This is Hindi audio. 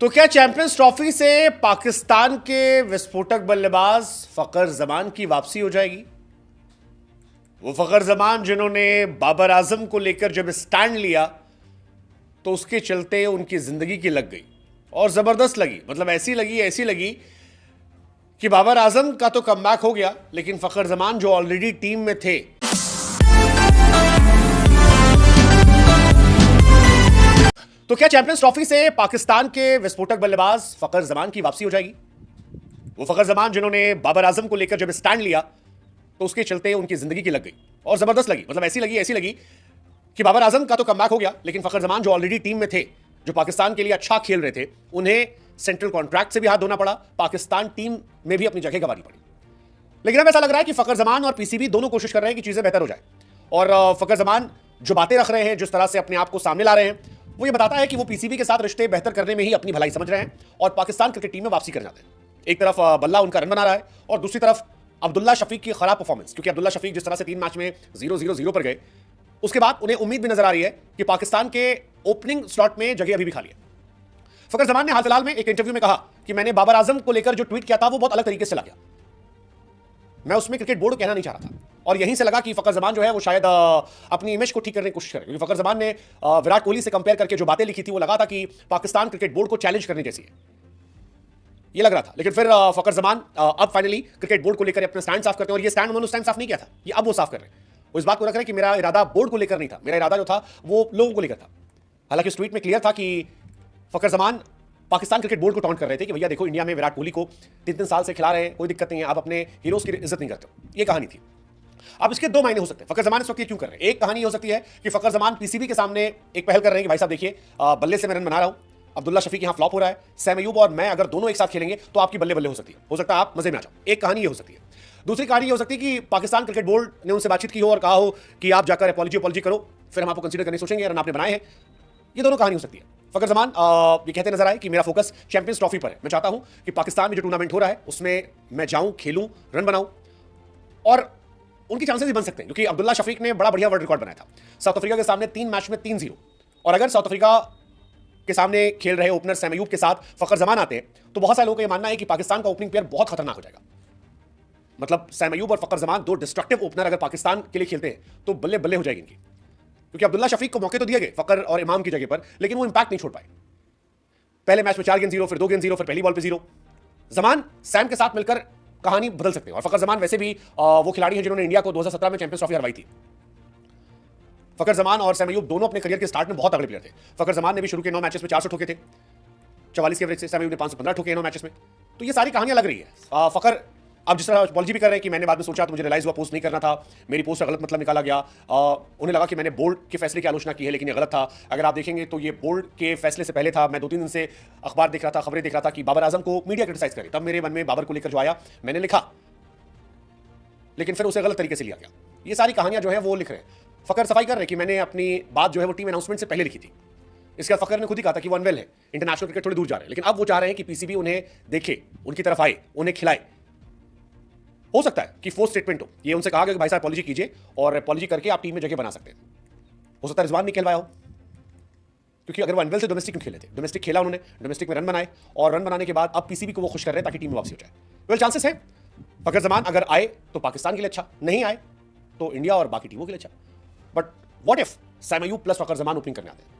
तो क्या चैंपियंस ट्रॉफी से पाकिस्तान के विस्फोटक बल्लेबाज फखर जमान की वापसी हो जाएगी? वो फखर जमान जिन्होंने बाबर आजम को लेकर जब स्टैंड लिया तो उसके चलते उनकी जिंदगी की लग गई, और जबरदस्त लगी। मतलब ऐसी लगी कि बाबर आजम का तो कमबैक हो गया, लेकिन फखर जमान जो ऑलरेडी टीम में थे, तो क्या चैंपियंस ट्रॉफी से पाकिस्तान के विस्फोटक बल्लेबाज फखर जमान की वापसी हो जाएगी? वो फखर जमान जिन्होंने बाबर आजम को लेकर जब स्टैंड लिया तो उसके चलते उनकी जिंदगी की लग गई, और जबरदस्त लगी। मतलब ऐसी लगी कि बाबर आजम का तो कमबैक हो गया, लेकिन फखर जमान जो ऑलरेडी टीम में थे, जो पाकिस्तान के लिए अच्छा खेल रहे थे, उन्हें सेंट्रल कॉन्ट्रैक्ट से भी हाथ धोना पड़ा, पाकिस्तान टीम में भी अपनी जगह गंवानी पड़ी। लेकिन अब ऐसा लग रहा है कि फखर जमान और पीसीबी दोनों कोशिश कर रहे हैं कि चीजें बेहतर हो जाए। और फखर जमान जो बातें रख रहे हैं, जिस तरह से अपने आप को सामने ला रहे हैं, वो ये बताता है कि वो पीसीबी के साथ रिश्ते बेहतर करने में ही अपनी भलाई समझ रहे हैं और पाकिस्तान क्रिकेट टीम में वापसी करना चाहते हैं। एक तरफ बल्ला उनका रन बना रहा है, और दूसरी तरफ अब्दुल्ला शफीक की खराब परफॉर्मेंस, क्योंकि अब्दुल्ला शफीक जिस तरह से 3 मैच में 0-0-0 पर गए, उसके बाद उन्हें उम्मीद भी नजर आ रही है कि पाकिस्तान के ओपनिंग स्लॉट में जगह अभी भी खाली है। फखर जमान ने हाल फिलहाल में एक इंटरव्यू में कहा कि मैंने बाबर आजम को लेकर जो ट्वीट किया था वो बहुत अलग तरीके से चला गया, मैं उसमें क्रिकेट बोर्ड कहना नहीं चाह रहा था। और यहीं से लगा कि फखर जमान जो है वो शायद अपनी इमेज को ठीक करने की कोशिश करे, क्योंकि फखर जमान ने विराट कोहली से कंपेयर करके जो बातें लिखी थी वो लगा था कि पाकिस्तान क्रिकेट बोर्ड को चैलेंज करने जैसी है, ये लग रहा था। लेकिन फिर फखर जमान अब फाइनली क्रिकेट बोर्ड को लेकर अपना स्टैंड साफ करते हैं, और ये स्टैंड उन्होंने उस टाइम साफ नहीं किया था, ये अब वो साफ कर रहे हैं। वो इस बात को रख रहे हैं कि मेरा इरादा बोर्ड को लेकर नहीं था, मेरा इरादा जो था वो लोगों को लेकर था। हालांकि उस ट्वीट में क्लियर था कि फखर जमान पाकिस्तान क्रिकेट बोर्ड को टॉन्ट कर रहे थे कि भैया देखो, इंडिया में विराट कोहली को 3 साल से खिला रहे हैं, कोई दिक्कत नहीं है, आप अपने हीरोज की इज्जत नहीं करते हो। ये कहानी थी। अब इसके 2 मायने हो सकते हैं। फखर जमान इस वक्त ये क्यों कर रहे हैं? एक कहानी हो सकती है कि फखर जमान पीसीबी के सामने एक पहल कर रहे हैं कि भाई साहब देखिए, बल्ले से मैं रन बना रहा हूं, अब्दुल्ला शफीक यहां फ्लॉप हो रहा है, सैम अयूब और मैं अगर दोनों एक साथ खेलेंगे तो आपकी बल्ले बल्ले हो सकती है, सकता है आप मजे में आ जाओ। एक कहानी ये हो सकती है। दूसरी कहानी ये हो सकती है कि पाकिस्तान क्रिकेट बोर्ड ने उनसे बातचीत की हो और कहा हो कि आप जाकर अपॉलॉजी करो, फिर हम आपको कंसीडर करने सोचेंगे, रन आपने बनाए हैं। ये दोनों कहानी हो सकती है। फखर जमान ये कहते नजर आए कि मेरा फोकस चैंपियंस ट्रॉफी पर है, मैं चाहता हूं कि पाकिस्तान में जो टूर्नामेंट हो रहा है उसमें मैं जाऊं, खेलूं, रन बनाऊं, और उनकी चांसेस भी बन सकते हैं, क्योंकि अब्दुल्ला शफीक ने बड़ा बढ़िया वर्ल्ड रिकॉर्ड बनाया था साउथ अफ्रीका के सामने 3 मैच में 3-0। और अगर साउथ अफ्रीका के सामने खेल रहे ओपनर सैम अयूब के साथ फखर जमान आते हैं तो बहुत सारे लोगों का यह मानना है कि पाकिस्तान का ओपनिंग प्लेयर बहुत खतरनाक हो जाएगा। मतलब सैम अयूब और फखर जमान 2 डिस्ट्रक्टिव ओपनर अगर पाकिस्तान के लिए खेलते हैं तो बल्ले बल्ले हो जाएगी इनकी, क्योंकि अब्दुल्ला शफीक को मौके तो दिए गए फखर और इमाम की जगह पर, लेकिन वो इंपैक्ट नहीं छोड़ पाए। पहले मैच में 4 गेंद 0, फिर 2 गेंद 0, फिर पहली बॉल पे 0। जमान सैम के साथ मिलकर कहानी बदल सकते हैं। और फखर जमान वैसे भी वो खिलाड़ी हैं जिन्होंने इंडिया को 2017 में चैंपियंस ट्रॉफी हरवाई थी। फखर जमान और सैम अयूब दोनों अपने करियर के स्टार्ट में बहुत तगड़े प्लेयर थे। फखर जमान ने भी शुरू के 9 मैचेस में 400 ठोके थे, 44 के एवरेज से। सैम अयूब ने 515 ठोके 9 मैचेस में। तो ये सारी कहानियां लग रही है। फखर अब जिस तरह अपॉलॉजी भी कर रहे हैं कि मैंने बाद में सोचा तो मुझे रियलाइज हुआ पोस्ट नहीं करना था, मेरी पोस्ट का गलत मतलब निकाला गया, उन्हें लगा कि मैंने बोर्ड के फैसले की आलोचना की है, लेकिन ये गलत था। अगर आप देखेंगे तो ये बोर्ड के फैसले से पहले था। मैं 2-3 दिन से अखबार देख रहा था, खबरें देख रहा था कि बाबर आजम को मीडिया क्रिटिसाइज करे, तब मेरे मन में बाबर को लेकर जो आया मैंने लिखा, लेकिन फिर उसे गलत तरीके से लिया गया। ये सारी कहानियां जो है वो लिख रहे हैं। फखर सफाई कर रहे हैं कि मैंने अपनी बात जो है वो टीम अनाउंसमेंट से पहले लिखी थी। इसके बाद फखर ने खुद ही कहा था कि वो अनवेल है, इंटरनेशनल क्रिकेट थोड़ी दूर जा रहे हैं, लेकिन अब वो चाह रहे हैं कि पीसीबी उन्हें देखे, उनकी तरफ आए, उन्हें खिलाए। हो सकता है कि फोर्स स्टेटमेंट हो, ये उनसे कहा गया कि भाई साहब अपॉलॉजी कीजिए और अपॉलॉजी करके आप टीम में जगह बना सकते हैं। हो सकता है रिजवान नहीं खेलवाया हो, क्योंकि अगर वो अनवेल से डोमेस्टिक खेले थे, डोमेस्टिक खेला उन्होंने, डोमेस्टिक में रन बनाए, और रन बनाने के बाद अब पीसीबी को वो खुश कर रहे हैं ताकि टीम में वापसी हो जाए। वेल, चांसेस है फखर जमान अगर आए तो पाकिस्तान के लिए अच्छा, नहीं आए तो इंडिया और बाकी टीमों के लिए अच्छा। But what if Sam Ayub plus Fakhar Zaman opening करने आते हैं?